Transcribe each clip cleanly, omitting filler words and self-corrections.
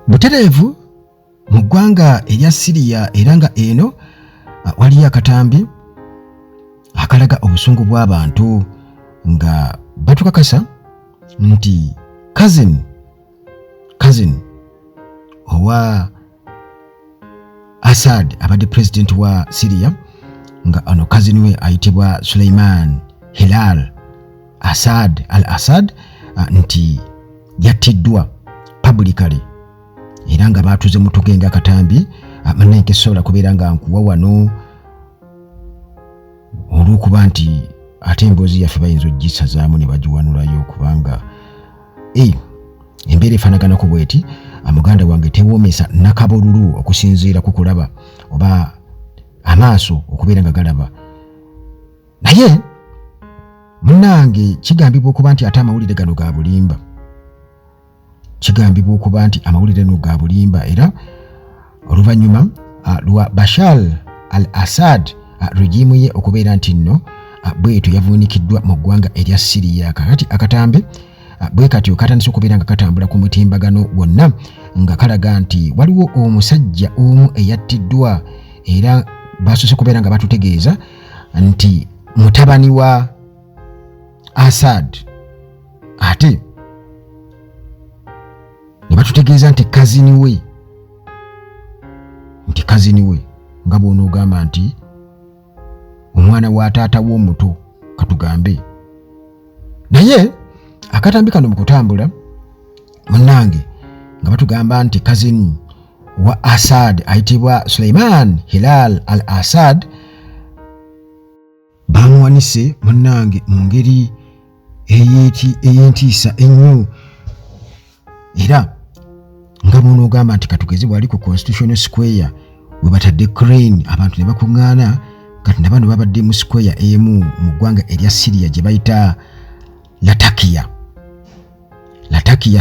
Butereevu mu ggwanga erya Syria era nga eno waliyo akatambi akalaga obusungu bw'abantu nga batukakasa nti cousin owa Assad abadde president wa Syria nga ano cousin we ayitibwa Suleiman Hilal Assad al-Assad nti yattiddwa publicly era nga batuze mutugenga katambi manenke sola kubeera nga nkuwa wano olw'okuba nti ate emboozi yaffe bayinza ogisazaamu ne bagiwanulayo kubanga embeera efaanaganako bweti muganda wange tewoomesa nakabululu okusinziira ku kulaba oba amaaso okubeera nga galaba naye munnange kigambibwa okuba nti ate amawulire gano ga bulimba kigambibwa okuba nti amawulire no ga bulimba era oluvannyuma lwa Bashar al-Assad regimu ye okubeera nti nno bwetu yavuunikiddwa mu ggwanga erya Syria kakati akatambe bwe katyo katandise okubeera nga katambula ku mutimbagano wonna nga kalaga nti waliwo omusajja omu eyattiddwa era basoose kubeera nga batutegeeza nti mutabani wa Assad ate ne batutegeeza nti kazini we nga bw'onoogamba nti omwana wa taata w'omuto katugambe naye akatambi kano mu kutambula munnange nga batugamba nti cousin wa Assad ayitibwa Suleiman Hilal al-Assad bamuwanise munnange mu ngeri ey'entiisa ennyo era nga bw'onoogamba nti katugeze bwali ku Constitutional Square we batadde crane abantu ne bakuŋŋaana kati na bano babadde mu square emu mu ggwanga erya Syria gye bayita Latakia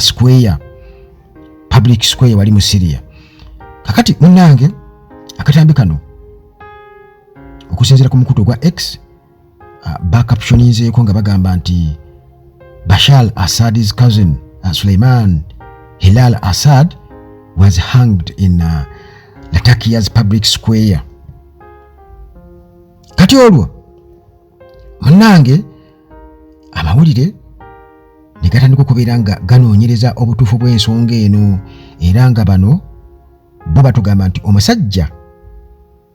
Square public square wali mu Syria kakati munnange akatambi kano okusinziira ku mukutu gwa X bakaptionizeeko nga bagamba nti Bashar Assad's cousin Suleiman Hilal Assad was hanged in Latakia's public square. Kati olwo munnange amawulire ne gatandika okubeera nga ganoonyereza obutuufu bw'ensonga eno era nga bano bo batugamba nti omusajja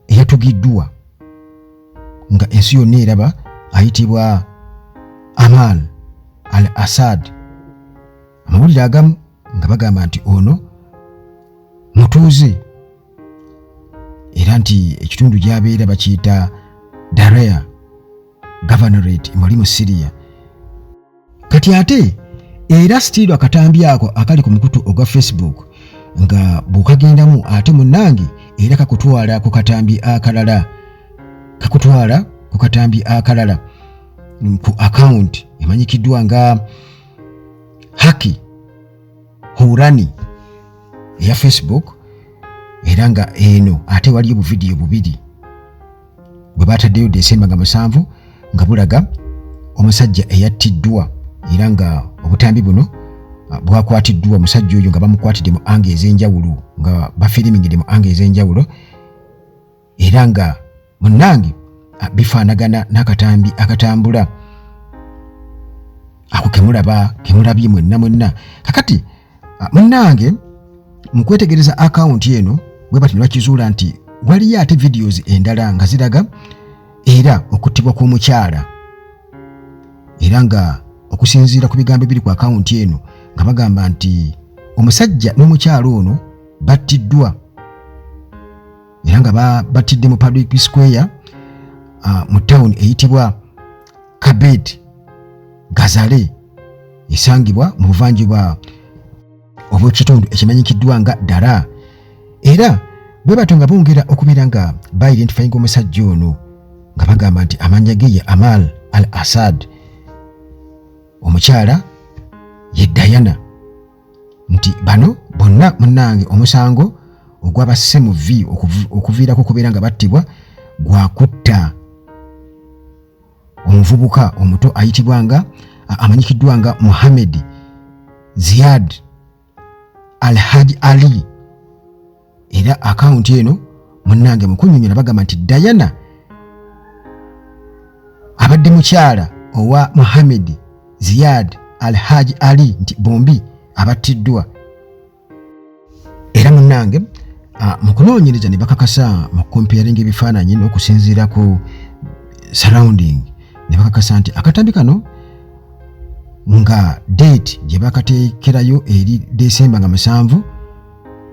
eyatugiddwa nga ensi yonna eraba ayitibwa Amal al-Assad. Amawulire agamu nga bagamba nti ono mutuuze era nti ekitundu gy'abeera bakiyita Daraa Governorate muli mu Syria. Kati ate era still akatambi ako akali ku mukutu ogwa Facebook nga bw'okagendamu ate munnange era kakutwala ku katambi akalala ku account emanyikiddwa nga Haki Hurani eya Facebook era nga eno ate waliyo buvidiyo bubiri bwe bataddeyo Desemba nga 7 nga bulaga omusajja eyattiddwa era nga obutambi buno bwakwatiddwa omusajja oyo nga bamukwatidde mu ange ez'enjawulo nga bafirimingidde mu ange ez'enjawulo era nga munnange bifaanagana n'akatambi akatambula ako kemulabye mwenna kakati munnange mu kwetegereza akawunti eno bwe bati ne bakizuula nti waliyo ate videos endala nga ziraga era okuttibwa kw'omukyala era nga okusinziira ku bigambo ebiri ku akawunti eno nga bagamba nti omusajja n'omukyala ono battiddwa era nga battidde mu public square mu town eyitibwa Kabed Gazale esangibwa mu buvanjuba obw'ekitundu ekimanyikiddwa nga Daraa era bwe batyo nga bongera okubeera nga ba-identifying omusajja ono nga bagamba nti amannya ge ye Amal al-Assad omukyala ye Diana nti bano bonna munnange omusango ogwabasse mu V okuviirako okubeera nga battibwa gwakutta omuvubuka omuto ayitibwa nga amanyikiddwa nga Mohamed Ziad Alhaji Ali. Era account eno munnange mukunyonyola bagamba nti Diana abadde mukyala owa Mohammed Ziyad Alhaji Ali nti bombi abattiddwa. Era munnange mukunoonyereza ne bakakasa mu comparing ebifaananyi n'okusinziira ku surrounding ne bakakasa nti akatambi kano nga date gye bakateekerayo eri December nga 7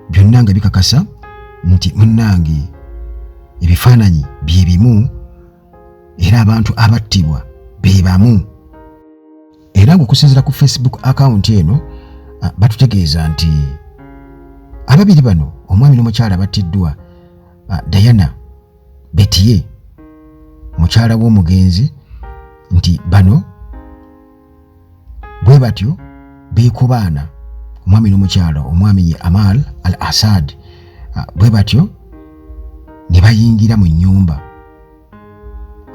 byonna nga bikakasa nti munnange ebifaananyi bye bimu era abantu abattibwa be bamu. Era ng'okusinziira ku Facebook account eno batutegeeza nti ababiri bano omwami n'omukyala battiddwa Diana Betiye mukyala w'omugenzi nti bano bwe batyo beekubaana omwami n'omukyala omwami ye Amal al-Assad bwe batyo ne bayingira mu nnyumba.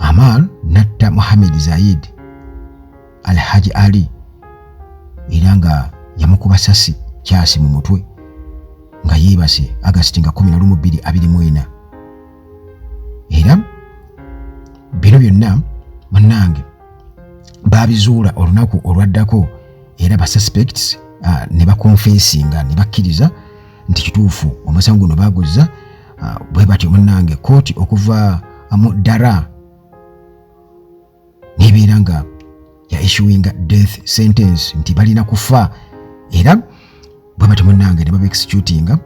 Amal natta Mohammed Zayed Alhaji Ali era nga yamukuba sasi kyasi mu mutwe nga yeebase August 11, 2024. Era bino byonna munnange babizuula olunaku olwaddako era ba suspects ne bakonfesinga ne bakkiriza nti kituufu omusango guno baguzza bwe batyo munnange kooti okuva mu Dara nebeera nga ya issuing death sentence nti balina kufa. Era bwe batyo munnange ne baba executinga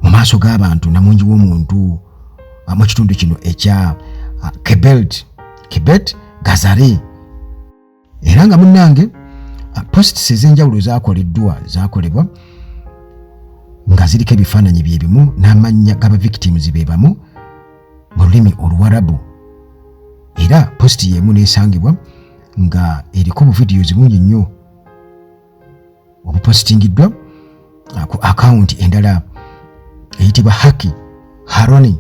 mu maaso g'abantu namungi w'omuntu mu kitundu kino ekya Kibet Gazare. Era nga munnange posts ez'enjawulo zakolebwa nga ziriko ebifaananyi bye bimu n'amannya g'aba victims be bamu mu lulimi Oluwarabu. Era post y'emu neesangibwa nga eriko videos bungi nnyo obupostingiddwa ku account endala eyitibwa Haki Haroni.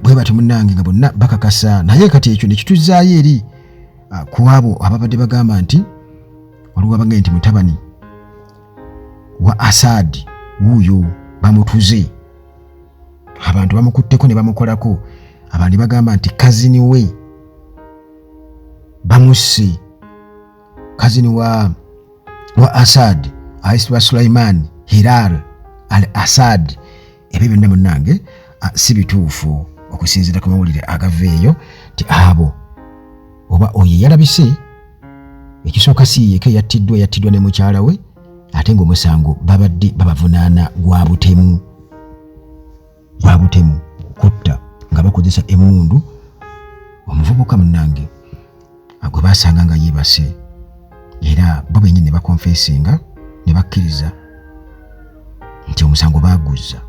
Bwe bati munnange nga bonna bakakasa naye kati ekyo ne kituzaayo eri ku abo ababadde bagamba nti waliwo abagambye nti mutabani wa Assad wuuyo bamutuze, abantu bamukutteko ne bamukolako. Abandi bagamba nti kazini we bamusse, kazini wa Assad ayitibwa Sulaiman Hilal al-Assad. Ebyo byonna munnange si bituufu okusinziira ku mawulire agaveeyo nti abo oba oyo yalabise ekisooka si yeke yattiddwa ne mukyala we ate ng'omusango babadde babavunaana gwa butemu kutta nga bakozesa emmundu omuvubuka munnange gwe baasanga nga yeebase era bo bennyini ne bakonfesinga ne bakkiriza nti omusango baaguzza.